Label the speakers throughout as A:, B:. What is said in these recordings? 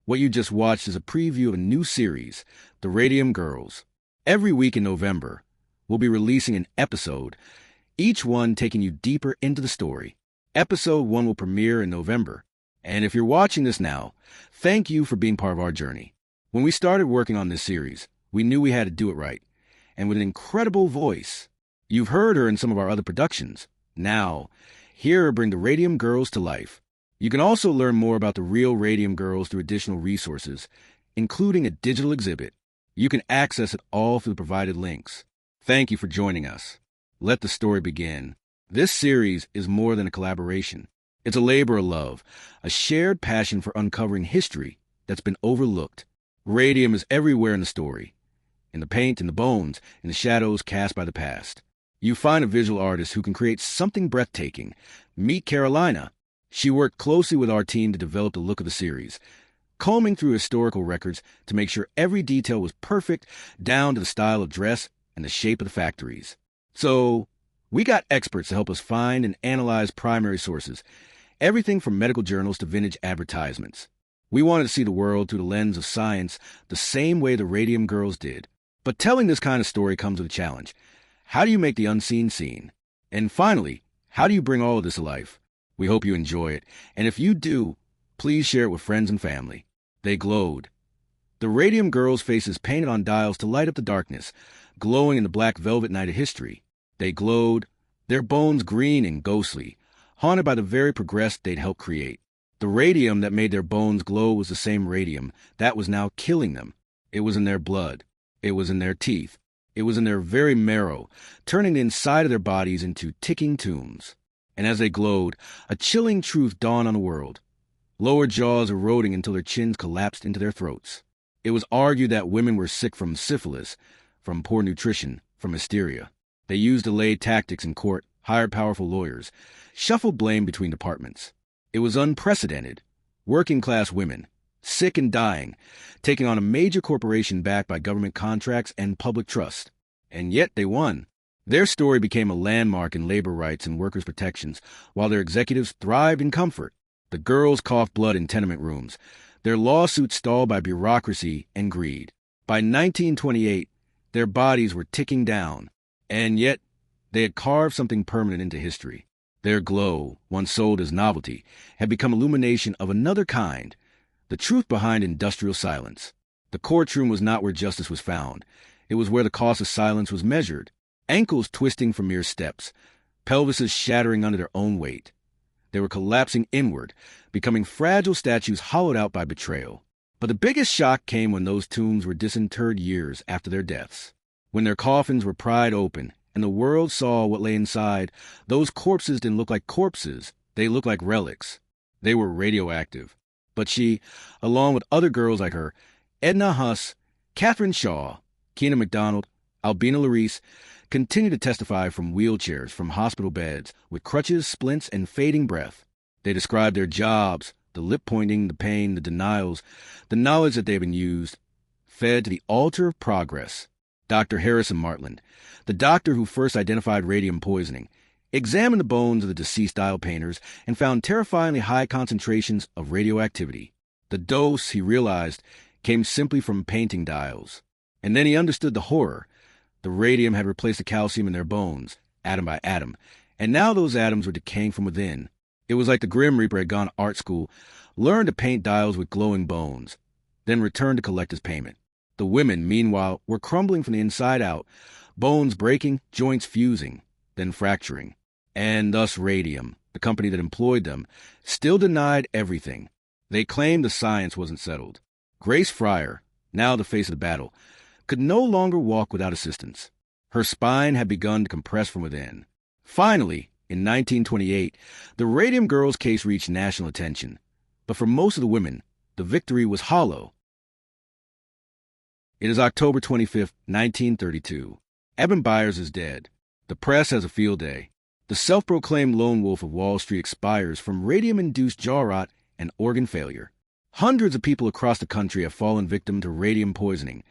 A: What you just watched is a preview of a new series, The Radium Girls. Every week in November, we'll be releasing an episode, each one taking you deeper into the story. Episode 1 will premiere in November. And if you're watching this now, thank you for being part of our journey. When we started working on this series, we knew we had to do it right. And with an incredible voice. You've heard her in some of our other productions. Now, hear her bring the Radium Girls to life. You can also learn more about the real Radium Girls through additional resources, including a digital exhibit. You can access it all through the provided links. Thank you for joining us. Let the story begin. This series is more than a collaboration. It's a labor of love, a shared passion for uncovering history that's been overlooked. Radium is everywhere in the story. In the paint, in the bones, in the shadows cast by the past. You find a visual artist who can create something breathtaking. Meet Carolina. She worked closely with our team to develop the look of the series, combing through historical records to make sure every detail was perfect, down to the style of dress and the shape of the factories. So, we got experts to help us find and analyze primary sources, everything from medical journals to vintage advertisements. We wanted to see the world through the lens of science the same way the Radium Girls did. But telling this kind of story comes with a challenge. How do you make the unseen seen? And finally, how do you bring all of this to life? We hope you enjoy it, and if you do, please share it with friends and family. They glowed. The Radium Girls' faces painted on dials to light up the darkness, glowing in the black velvet night of history. They glowed, their bones green and ghostly, haunted by the very progress they'd helped create. The radium that made their bones glow was the same radium that was now killing them. It was in their blood. It was in their teeth. It was in their very marrow, turning the inside of their bodies into ticking tombs. And as they glowed, a chilling truth dawned on the world. Lower jaws eroding until their chins collapsed into their throats. It was argued that women were sick from syphilis, from poor nutrition, from hysteria. They used delayed tactics in court, hired powerful lawyers, shuffled blame between departments. It was unprecedented. Working-class women, sick and dying, taking on a major corporation backed by government contracts and public trust. And yet they won. Their story became a landmark in labor rights and workers' protections, while their executives thrived in comfort. The girls coughed blood in tenement rooms, their lawsuits stalled by bureaucracy and greed. By 1928, their bodies were ticking down, and yet they had carved something permanent into history. Their glow, once sold as novelty, had become illumination of another kind, the truth behind industrial silence. The courtroom was not where justice was found. It was where the cost of silence was measured. Ankles twisting from mere steps, pelvises shattering under their own weight. They were collapsing inward, becoming fragile statues hollowed out by betrayal. But the biggest shock came when those tombs were disinterred years after their deaths. When their coffins were pried open, and the world saw what lay inside, those corpses didn't look like corpses. They looked like relics. They were radioactive. But she, along with other girls like her, Edna Huss, Catherine Shaw, Keena MacDonald, Albina Larice, continued to testify from wheelchairs, from hospital beds, with crutches, splints, and fading breath. They described their jobs, the lip-pointing, the pain, the denials, the knowledge that they had been used, fed to the altar of progress. Dr. Harrison Martland, the doctor who first identified radium poisoning, examined the bones of the deceased dial painters and found terrifyingly high concentrations of radioactivity. The dose, he realized, came simply from painting dials. And then he understood the horror. The radium had replaced the calcium in their bones, atom by atom, and now those atoms were decaying from within. It was like the Grim Reaper had gone to art school, learned to paint dials with glowing bones, then returned to collect his payment. The women, meanwhile, were crumbling from the inside out, bones breaking, joints fusing, then fracturing. And thus Radium, the company that employed them, still denied everything. They claimed the science wasn't settled. Grace Fryer, now the face of the battle, could no longer walk without assistance. Her spine had begun to compress from within. Finally, in 1928, the Radium Girls case reached national attention. But for most of the women, the victory was hollow. It is October 25th, 1932. Eben Byers is dead. The press has a field day. The self-proclaimed lone wolf of Wall Street expires from radium-induced jaw rot and organ failure. Hundreds of people across the country have fallen victim to radium poisoning,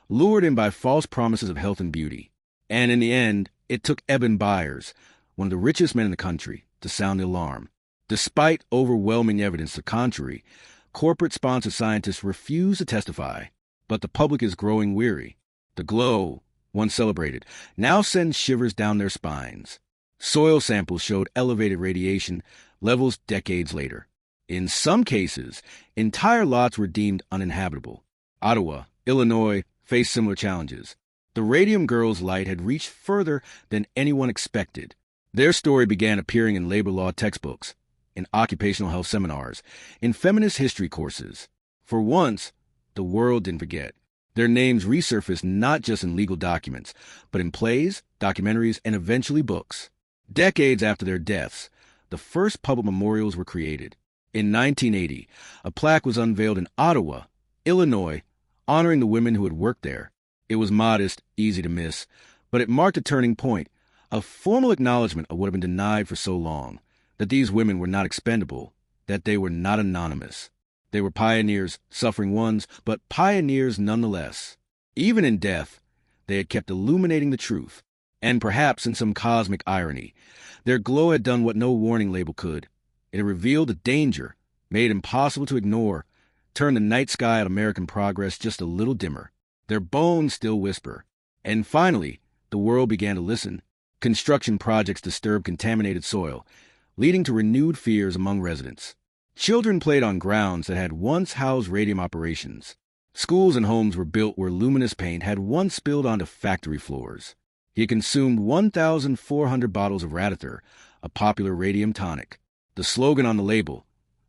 A: lured in by false promises of health and beauty. And in the end, it took Eben Byers, one of the richest men in the country, to sound the alarm. Despite overwhelming evidence to the contrary, corporate-sponsored scientists refuse to testify, but the public is growing weary. The glow, once celebrated, now sends shivers down their spines. Soil samples showed elevated radiation levels decades later. In some cases, entire lots were deemed uninhabitable. Ottawa, Illinois, faced similar challenges. The Radium Girls' light had reached further than anyone expected. Their story began appearing in labor law textbooks, in occupational health seminars, in feminist history courses. For once, the world didn't forget. Their names resurfaced not just in legal documents, but in plays, documentaries, and eventually books. Decades after their deaths, the first public memorials were created. In 1980, a plaque was unveiled in Ottawa, Illinois, honoring the women who had worked there. It was modest, easy to miss, but it marked a turning point, a formal acknowledgement of what had been denied for so long, that these women were not expendable, that they were not anonymous. They were pioneers, suffering ones, but pioneers nonetheless. Even in death, they had kept illuminating the truth, and perhaps in some cosmic irony, their glow had done what no warning label could. It had revealed the danger, made impossible to ignore, turned the night sky at American progress just a little dimmer. Their bones still whisper. And finally, the world began to listen. Construction projects disturbed contaminated soil, leading to renewed fears among residents. Children played on grounds that had once housed radium operations. Schools and homes were built where luminous paint had once spilled onto factory floors. He consumed 1,400 bottles of Radioactive, a popular radium tonic. The slogan on the label,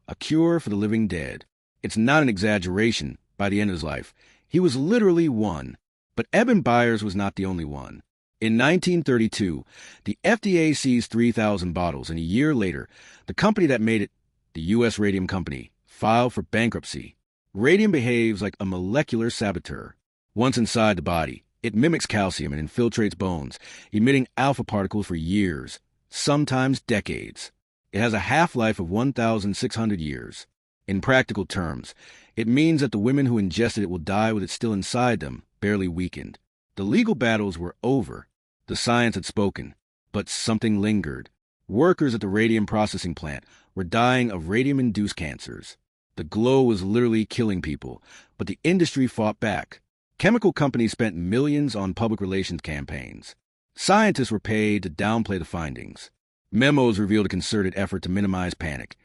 A: "A cure for the living dead." It's not an exaggeration. By the end of his life, he was literally one. But Eben Byers was not the only one. In 1932, the FDA seized 3,000 bottles, and a year later, the company that made it, the U.S. Radium Company, filed for bankruptcy. Radium behaves like a molecular saboteur. Once inside the body, it mimics calcium and infiltrates bones, emitting alpha particles for years, sometimes decades. It has a half-life of 1,600 years. In practical terms, it means that the women who ingested it will die with it still inside them, barely weakened. The legal battles were over. The science had spoken, but something lingered. Workers at the radium processing plant were dying of radium-induced cancers. The glow was literally killing people, but the industry fought back. Chemical companies spent millions on public relations campaigns. Scientists were paid to downplay the findings. Memos revealed a concerted effort to minimize panic,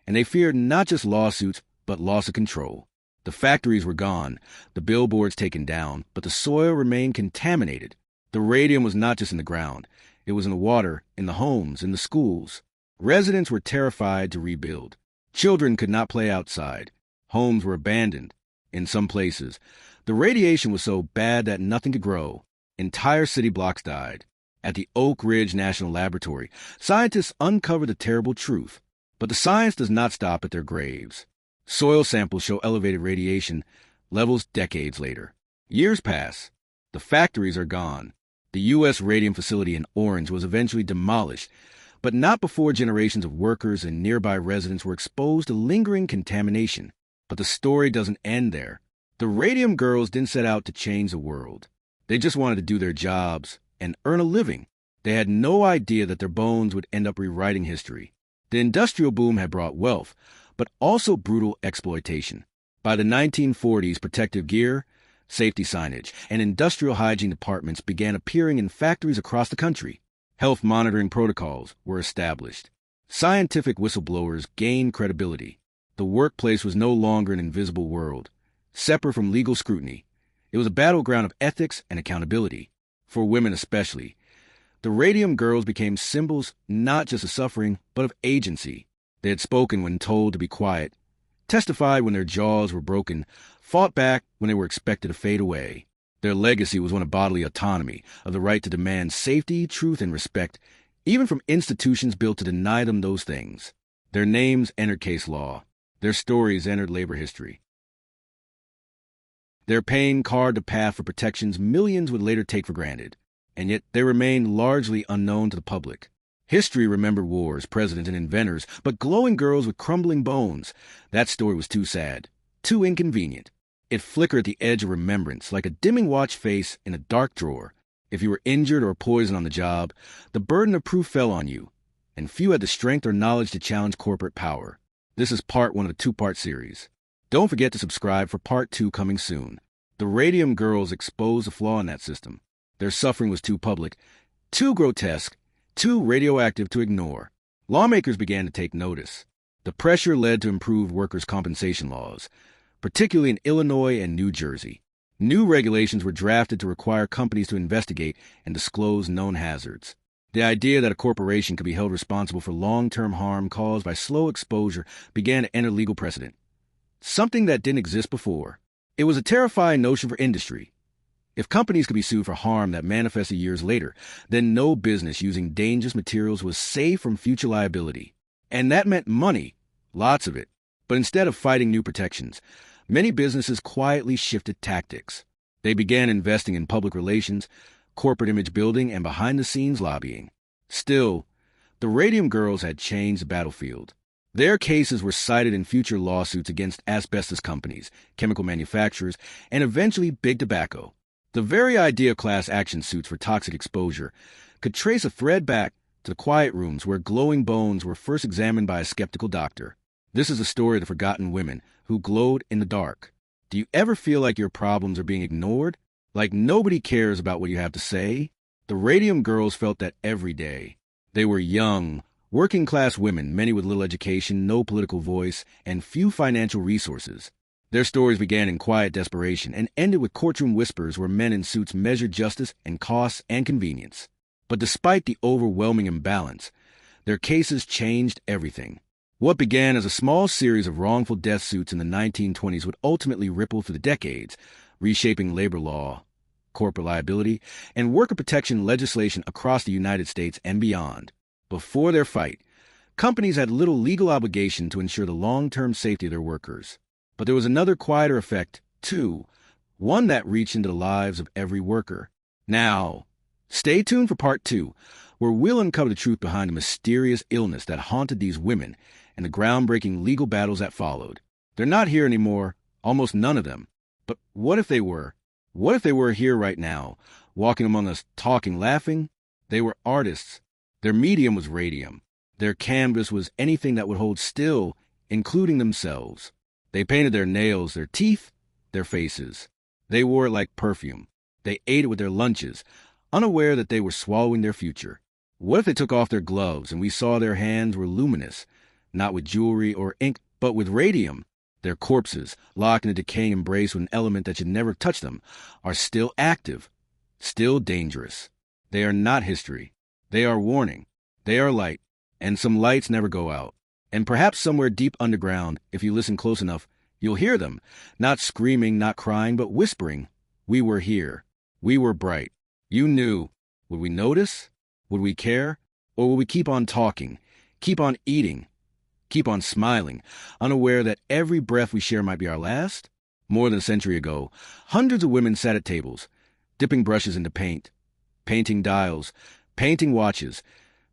A: and they feared not just lawsuits, but loss of control. The factories were gone, the billboards taken down, but the soil remained contaminated. The radium was not just in the ground. It was in the water, in the homes, in the schools. Residents were terrified to rebuild. Children could not play outside. Homes were abandoned. In some places, the radiation was so bad that nothing could grow. Entire city blocks died. At the Oak Ridge National Laboratory, scientists uncovered the terrible truth. But the science does not stop at their graves. Soil samples show elevated radiation levels decades later. Years pass. The factories are gone. The U.S. radium facility in Orange was eventually demolished, but not before generations of workers and nearby residents were exposed to lingering contamination. But the story doesn't end there. The Radium Girls didn't set out to change the world. They just wanted to do their jobs and earn a living. They had no idea that their bones would end up rewriting history. The industrial boom had brought wealth, but also brutal exploitation. By the 1940s, protective gear, safety signage, and industrial hygiene departments began appearing in factories across the country. Health monitoring protocols were established. Scientific whistleblowers gained credibility. The workplace was no longer an invisible world, separate from legal scrutiny. It was a battleground of ethics and accountability. For women especially, the Radium Girls became symbols not just of suffering, but of agency. They had spoken when told to be quiet, testified when their jaws were broken, fought back when they were expected to fade away. Their legacy was one of bodily autonomy, of the right to demand safety, truth, and respect, even from institutions built to deny them those things. Their names entered case law. Their stories entered labor history. Their pain carved a path for protections millions would later take for granted, and yet they remained largely unknown to the public. History remembered wars, presidents, and inventors, but glowing girls with crumbling bones. That story was too sad, too inconvenient. It flickered at the edge of remembrance, like a dimming watch face in a dark drawer. If you were injured or poisoned on the job, the burden of proof fell on you, and few had the strength or knowledge to challenge corporate power. This is part one of a two-part series. Don't forget to subscribe for part 2 coming soon. The Radium Girls exposed a flaw in that system. Their suffering was too public, too grotesque, too radioactive to ignore. Lawmakers began to take notice. The pressure led to improved workers' compensation laws, particularly in Illinois and New Jersey. New regulations were drafted to require companies to investigate and disclose known hazards. The idea that a corporation could be held responsible for long-term harm caused by slow exposure began to enter legal precedent, something that didn't exist before. It was a terrifying notion for industry. If companies could be sued for harm that manifested years later, then no business using dangerous materials was safe from future liability. And that meant money, lots of it. But instead of fighting new protections, many businesses quietly shifted tactics. They began investing in public relations, corporate image building, and behind-the-scenes lobbying. Still, the Radium Girls had changed the battlefield. Their cases were cited in future lawsuits against asbestos companies, chemical manufacturers, and eventually Big Tobacco. The very idea of class action suits for toxic exposure could trace a thread back to the quiet rooms where glowing bones were first examined by a skeptical doctor. This is a story of the forgotten women who glowed in the dark. Do you ever feel like your problems are being ignored? Like nobody cares about what you have to say? The Radium Girls felt that every day. They were young, working-class women, many with little education, no political voice, and few financial resources. Their stories began in quiet desperation and ended with courtroom whispers where men in suits measured justice and costs and convenience. But despite the overwhelming imbalance, their cases changed everything. What began as a small series of wrongful death suits in the 1920s would ultimately ripple through the decades, reshaping labor law, corporate liability, and worker protection legislation across the United States and beyond. Before their fight, companies had little legal obligation to ensure the long-term safety of their workers. But there was another quieter effect, too, one that reached into the lives of every worker. Now, stay tuned for part 2, where we'll uncover the truth behind the mysterious illness that haunted these women and the groundbreaking legal battles that followed. They're not here anymore, almost none of them. But what if they were? What if they were here right now, walking among us, talking, laughing? They were artists. Their medium was radium. Their canvas was anything that would hold still, including themselves. They painted their nails, their teeth, their faces. They wore it like perfume. They ate it with their lunches, unaware that they were swallowing their future. What if they took off their gloves and we saw their hands were luminous, not with jewelry or ink, but with radium? Their corpses, locked in a decaying embrace with an element that should never touch them, are still active, still dangerous. They are not history. They are warning. They are light, and some lights never go out. And perhaps somewhere deep underground, if you listen close enough, you'll hear them, not screaming, not crying, but whispering. We were here. We were bright. You knew. Would we notice? Would we care? Or will we keep on talking, keep on eating, keep on smiling, unaware that every breath we share might be our last? More than a century ago, hundreds of women sat at tables, dipping brushes into paint, painting dials, painting watches,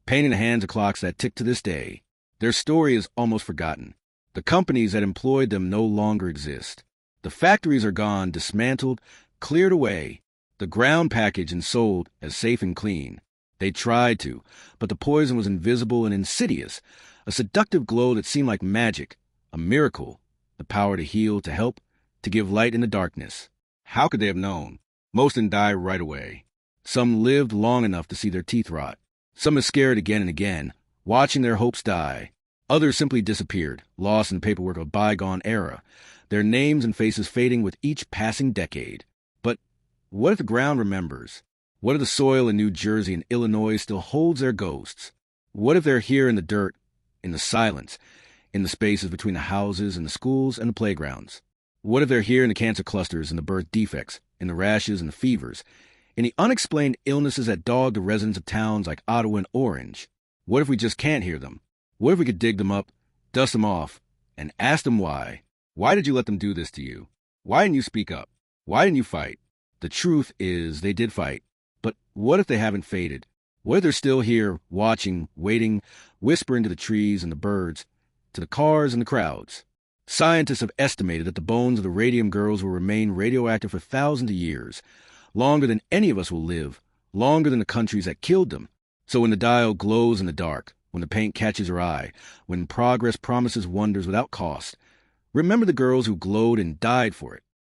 A: painting the hands of clocks that tick to this day. Their story is almost forgotten. The companies that employed them no longer exist. The factories are gone, dismantled, cleared away, the ground packaged and sold as safe and clean. They tried to, but the poison was invisible and insidious, a seductive glow that seemed like magic, a miracle, the power to heal, to help, to give light in the darkness. How could they have known? Most didn't die right away. Some lived long enough to see their teeth rot. Some miscarried again and again, watching their hopes die. Others simply disappeared, lost in the paperwork of a bygone era, their names and faces fading with each passing decade. But what if the ground remembers? What if the soil in New Jersey and Illinois still holds their ghosts? What if they're here in the dirt, in the silence, in the spaces between the houses and the schools and the playgrounds? What if they're here in the cancer clusters and the birth defects, in the rashes and the fevers, in the unexplained illnesses that dog the residents of towns like Ottawa and Orange? What if we just can't hear them? What if we could dig them up, dust them off, and ask them why? Why did you let them do this to you? Why didn't you speak up? Why didn't you fight? The truth is they did fight. But what if they haven't faded? What if they're still here, watching, waiting, whispering to the trees and the birds, to the cars and the crowds? Scientists have estimated that the bones of the Radium Girls will remain radioactive for thousands of years, longer than any of us will live, longer than the countries that killed them. So when the dial glows in the dark, when the paint catches your eye, when progress promises wonders without cost, Remember the girls who glowed and died for it.